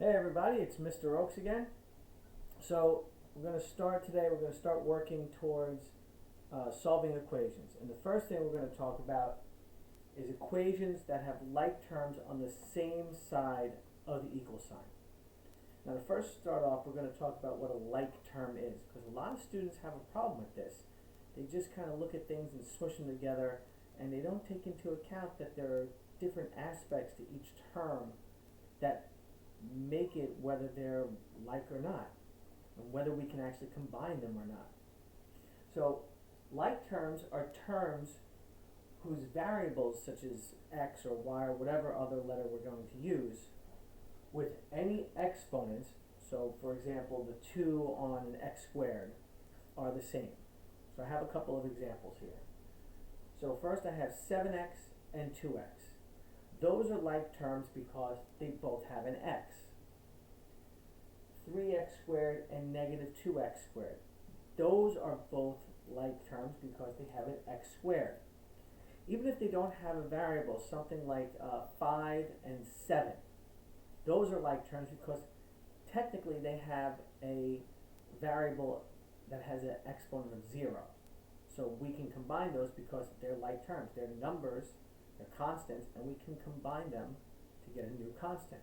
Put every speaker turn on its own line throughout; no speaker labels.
Hey everybody, it's Mr. Oaks again. So we're going to start today, we're going to start working towards solving equations. And the first thing we're going to talk about is equations that have like terms on the same side of the equal sign. Now to first start off, we're going to talk about what a like term is, because a lot of students have a problem with this. They just kind of look at things and smush them together, and they don't take into account that there are different aspects to each term that make it whether they're like or not, and whether we can actually combine them or not. So like terms are terms whose variables, such as x or y or whatever other letter we're going to use, with any exponents, so for example the 2 on an x squared, are the same. So I have a couple of examples here. So first I have 7x and 2x. Those are like terms because they both have an x. 3x squared and negative 2x squared. Those are both like terms because they have an x squared. Even if they don't have a variable, something like 5 and 7, those are like terms because technically they have a variable that has an exponent of 0. So we can combine those because they're like terms. They're numbers, they're constants, and we can combine them to get a new constant.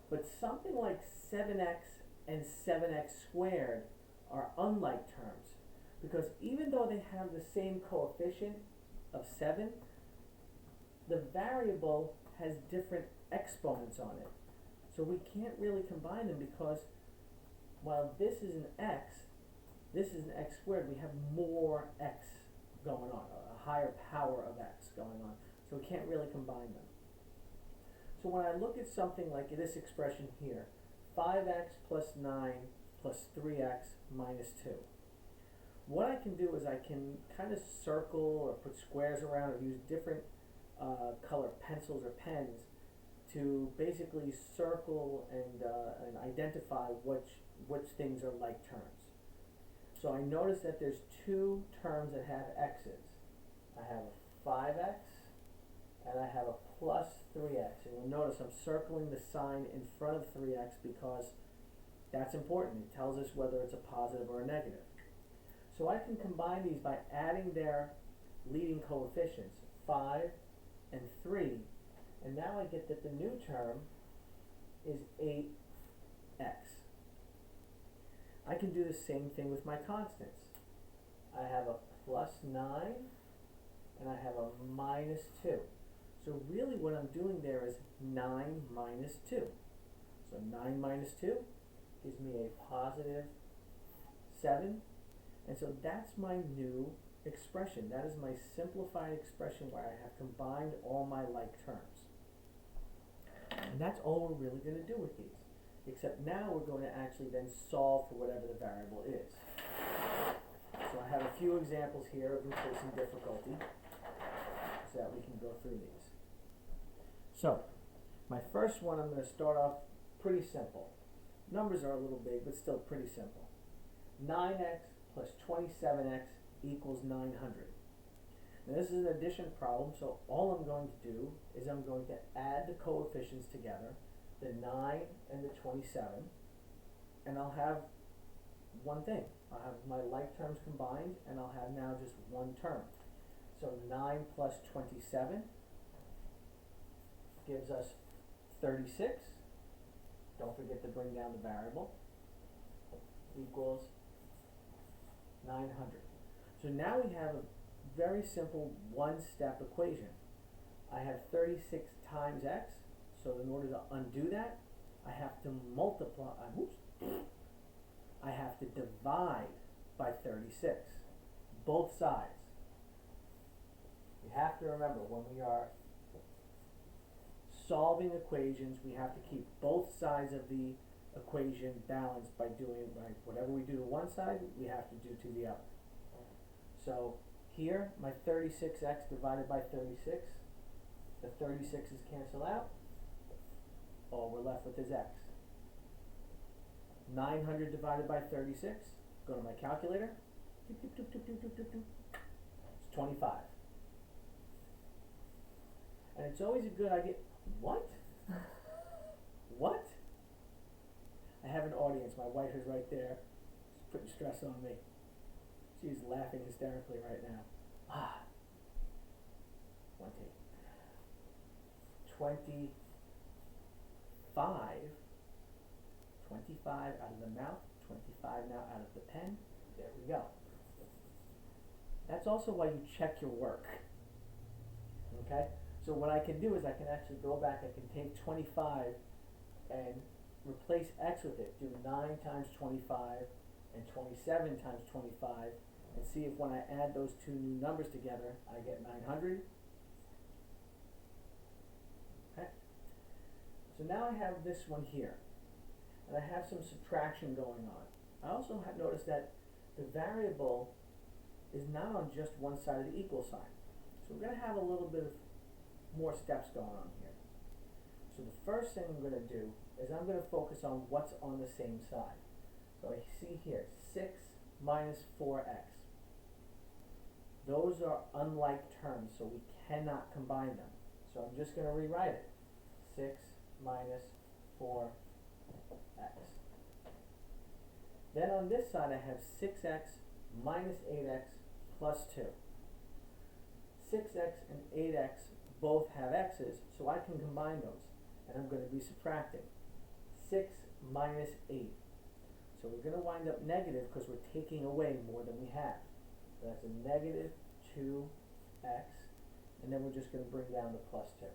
But something like 7x and 7x squared are unlike terms because even though they have the same coefficient of 7, the variable has different exponents on it. So we can't really combine them because while this is an x, this is an x squared, we have more x going on, a higher power of x going on. So we can't really combine them. So when I look at something like this expression here, 5x plus 9 plus 3x minus 2, what I can do is I can kind of circle or put squares around or use different color pencils or pens to basically circle and identify which things are like terms. So I notice that there's two terms that have x's. I have a 5x and I have a plus 3x. And you'll notice I'm circling the sign in front of 3x because that's important. It tells us whether it's a positive or a negative. So I can combine these by adding their leading coefficients, 5 and 3, and now I get that the new term is 8x. I can do the same thing with my constants. I have a plus 9 and I have a minus 2. So really what I'm doing there is 9 minus 2. So 9 minus 2 gives me a positive 7. And so that's my new expression. That is my simplified expression where I have combined all my like terms. And that's all we're really going to do with these. Except now we're going to actually then solve for whatever the variable is. So I have a few examples here of increasing difficulty so that we can go through these. So my first one, I'm going to start off pretty simple. Numbers are a little big, but still pretty simple. 9x plus 27x equals 900. Now this is an addition problem, so all I'm going to do is I'm going to add the coefficients together, the 9 and the 27, and I'll have one thing. I'll have my like terms combined, and I'll have now just one term. So 9 plus 27 gives us 36. Don't forget to bring down the variable. Equals 900. So now we have a very simple one-step equation. I have 36 times x, so in order to undo that, I have to multiply, I have to divide by 36, both sides. You have to remember, when we are solving equations, we have to keep both sides of the equation balanced by doing, whatever we do to one side, we have to do to the other. So here, my 36x divided by 36, the 36's cancel out. All we're left with is x. 900 divided by 36, go to my calculator, it's 25. And it's always a good idea, what? What? I have an audience. My wife is right there. She's putting stress on me. She's laughing hysterically right now. 25 out of the mouth, 25 now out of the pen. There we go. That's also why you check your work. Okay? So what I can do is I can actually go back, I can take 25 and replace x with it. Do 9 times 25 and 27 times 25 and see if when I add those two new numbers together, I get 900. Okay? So now I have this one here. And I have some subtraction going on. I also have noticed that the variable is not on just one side of the equal sign. So we're going to have a little bit of more steps going on here. So the first thing I'm going to do is I'm going to focus on what's on the same side. So I see here 6 minus 4x. Those are unlike terms, so we cannot combine them. So I'm just going to rewrite it. 6 minus 4x. Then on this side I have 6x minus 8x plus 2. 6x and 8x both have x's, so I can combine those. And I'm going to be subtracting. 6 minus 8. So we're going to wind up negative because we're taking away more than we have. So that's a negative 2x. And then we're just going to bring down the plus 2.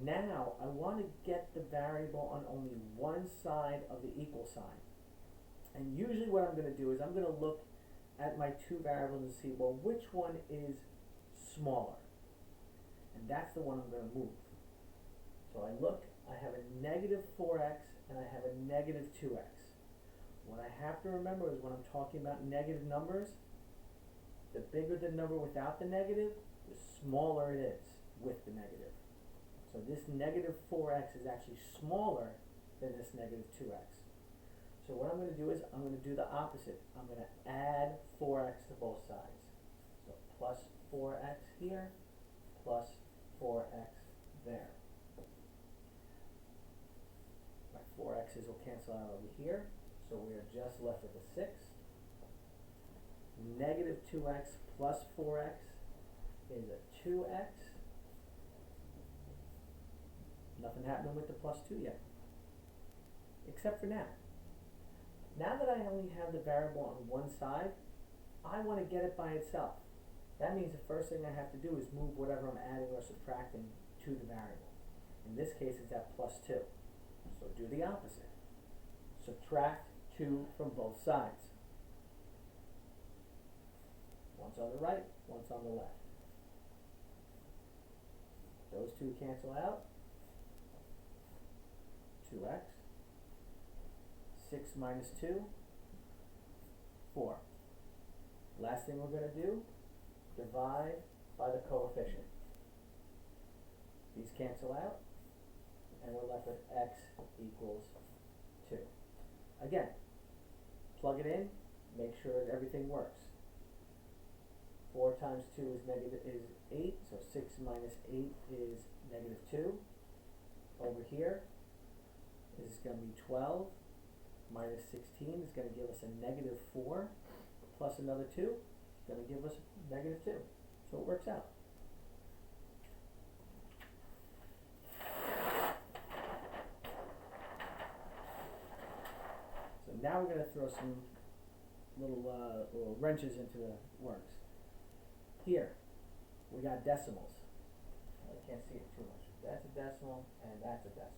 Now, I want to get the variable on only one side of the equal sign. And usually what I'm going to do is I'm going to look at my two variables and see, well, which one is smaller? And that's the one I'm going to move. So I look, I have a negative 4x and I have a negative 2x. What I have to remember is when I'm talking about negative numbers, the bigger the number without the negative, the smaller it is with the negative. So this negative 4x is actually smaller than this negative 2x. So what I'm going to do is I'm going to do the opposite. I'm going to add 4x to both sides. So plus 4x here, plus 4x there. My 4x's will cancel out over here, so we are just left with a 6. Negative 2x plus 4x is a 2x. Nothing happening with the plus 2 yet, except for now. Now that I only have the variable on one side, I want to get it by itself. That means the first thing I have to do is move whatever I'm adding or subtracting to the variable. In this case, it's at plus 2. So do the opposite. Subtract 2 from both sides. One's on the right, one's on the left. Those two cancel out. 2x. 6 minus 2, 4. Last thing we're going to do, divide by the coefficient. These cancel out, and we're left with x equals 2. Again, plug it in, make sure that everything works. 4 times 2 is 8, so 6 minus 8 is negative 2. Over here, this is going to be 12. Minus 16 is going to give us a negative 4, plus another 2 is going to give us a negative 2. So it works out. So now we're going to throw some little wrenches into the works. Here, we got decimals. I can't see it too much. That's a decimal, and that's a decimal.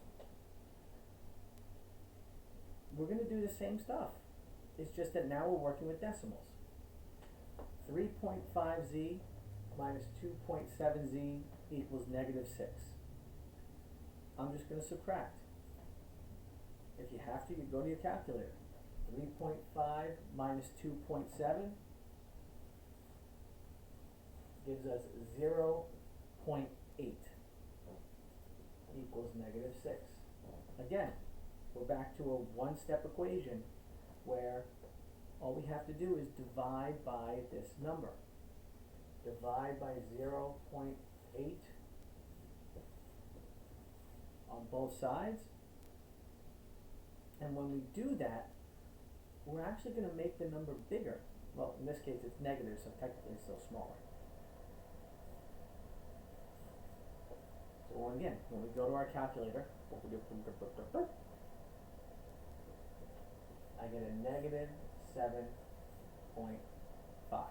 We're going to do the same stuff. It's just that now we're working with decimals. 3.5z minus 2.7z equals negative 6. I'm just going to subtract. If you have to, you go to your calculator. 3.5 minus 2.7 gives us 0.8 equals negative 6. Again, we're back to a one-step equation where all we have to do is divide by this number. Divide by 0.8 on both sides, And when we do that, we're actually going to make the number bigger. Well, in this case it's negative, so technically it's still smaller. So again, when we go to our calculator, I get a negative 7.5.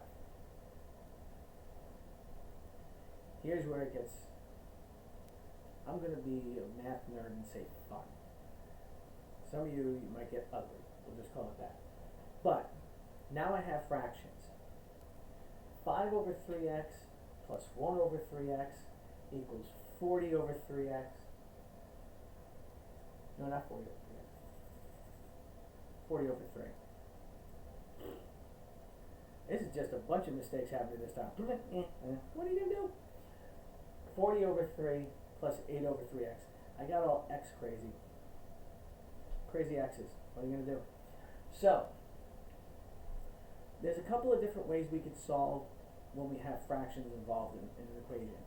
Here's where it gets, I'm going to be a math nerd and say fun. Some of you might get ugly, we'll just call it that. But now I have fractions. 5 over 3x plus 1 over 3x equals 40 over 3x. No, not 40 over 3x. 40 over 3. This is just a bunch of mistakes happening this time. What are you going to do? 40 over 3 plus 8 over 3x. I got all x crazy. Crazy x's. What are you going to do? So, there's a couple of different ways we could solve when we have fractions involved in an equation.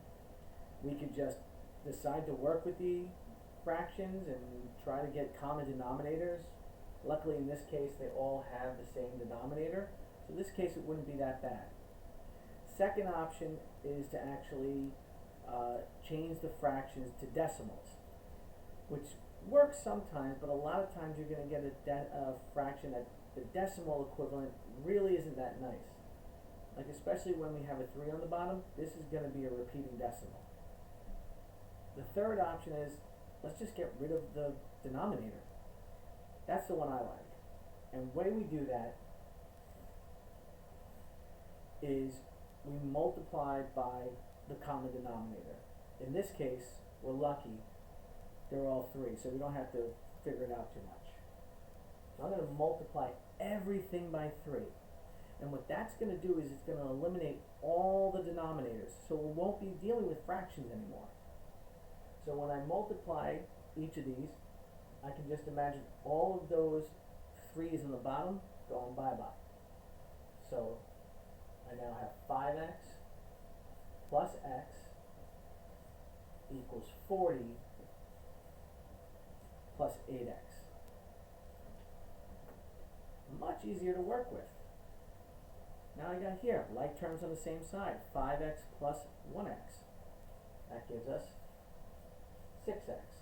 We could just decide to work with the fractions and try to get common denominators. Luckily in this case they all have the same denominator, so in this case it wouldn't be that bad. Second option is to actually change the fractions to decimals, which works sometimes, but a lot of times you're going to get a fraction that the decimal equivalent really isn't that nice. Like especially when we have a 3 on the bottom, this is going to be a repeating decimal. The third option is, let's just get rid of the denominator. That's the one I like. And the way we do that is we multiply by the common denominator. In this case, we're lucky, they're all 3, so we don't have to figure it out too much. So I'm going to multiply everything by 3. And what that's going to do is it's going to eliminate all the denominators, so we won't be dealing with fractions anymore. So when I multiply each of these, I can just imagine all of those 3's on the bottom going bye-bye. So I now have 5x plus x equals 40 plus 8x. Much easier to work with. Now I got here, like terms on the same side, 5x plus 1x. That gives us 6x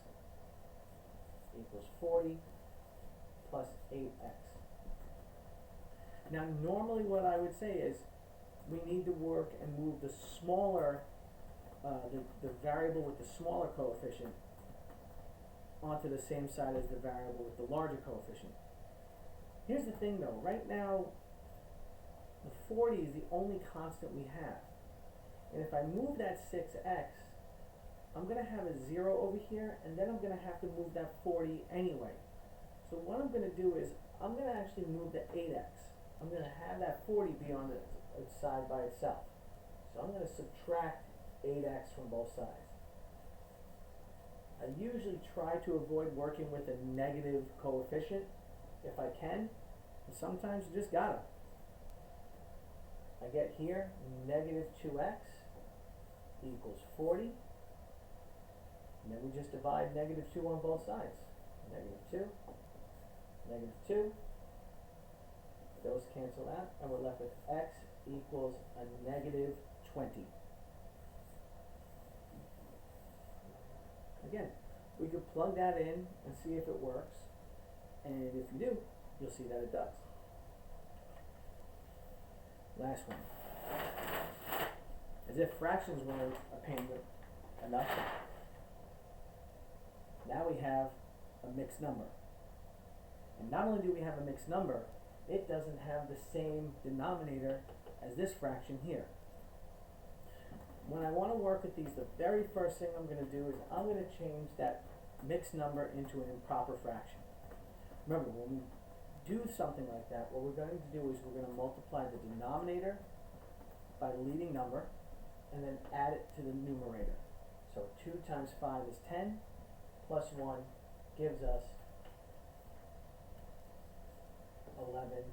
equals 40 plus 8x. Now normally what I would say is we need to work and move the smaller, the variable with the smaller coefficient onto the same side as the variable with the larger coefficient. Here's the thing though, right now the 40 is the only constant we have. And if I move that 6x, I'm going to have a 0 over here, and then I'm going to have to move that 40 anyway. So what I'm going to do is, I'm going to actually move the 8x. I'm going to have that 40 be on its side by itself. So I'm going to subtract 8x from both sides. I usually try to avoid working with a negative coefficient if I can, and sometimes you just gotta. I get here negative 2x equals 40. And then we just divide negative 2 on both sides. Negative 2. Those cancel out, and we're left with x equals a negative 20. Again, we could plug that in and see if it works. And if you do, you'll see that it does. Last one. As if fractions were a pain enough. Now we have a mixed number. And not only do we have a mixed number, it doesn't have the same denominator as this fraction here. When I want to work with these, the very first thing I'm going to do is I'm going to change that mixed number into an improper fraction. Remember, when we do something like that, what we're going to do is we're going to multiply the denominator by the leading number and then add it to the numerator. So 2 times 5 is 10, plus 1 gives us 11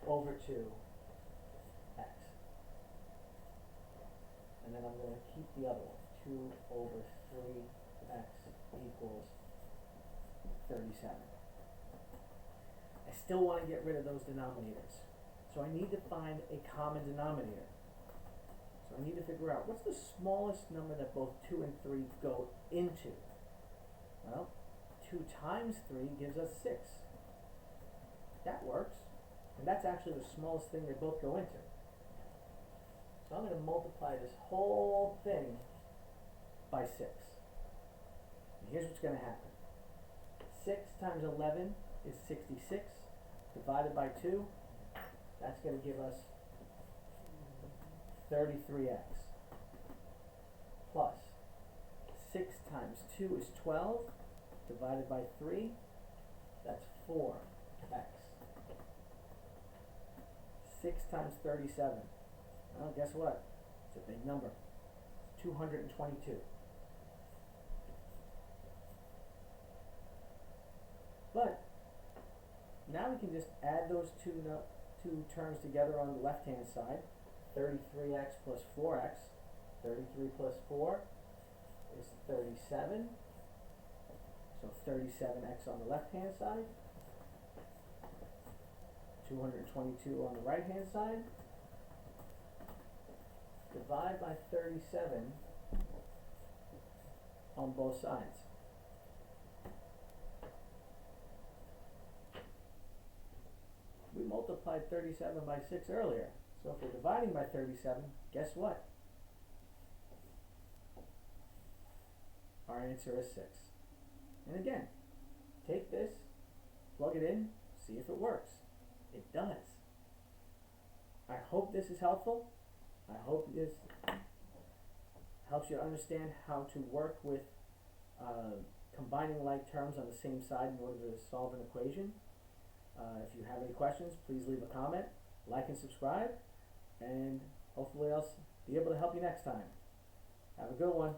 over 2x. And then I'm going to keep the other one. 2 over 3x equals 37. I still want to get rid of those denominators. So I need to find a common denominator. So I need to figure out what's the smallest number that both 2 and 3 go into. Well, 2 times 3 gives us 6. That works. And that's actually the smallest thing they both go into. So I'm going to multiply this whole thing by 6. And here's what's going to happen. 6 times 11 is 66. Divided by 2, that's going to give us 33x. Plus 6 times 2 is 12. Divided by 3, that's 4x. 6 times 37. Well, guess what? It's a big number. It's 222. But now we can just add those two terms together on the left-hand side. 33x plus 4x. 33 plus 4 is 37. So 37x on the left-hand side. 222 on the right-hand side. Divide by 37 on both sides. We multiplied 37 by 6 earlier. So if we're dividing by 37, guess what? Our answer is 6. And again, take this, plug it in, see if it works. It does. I hope this is helpful. I hope this helps you understand how to work with combining like terms on the same side in order to solve an equation. If you have any questions, please leave a comment, like and subscribe, and hopefully I'll be able to help you next time. Have a good one.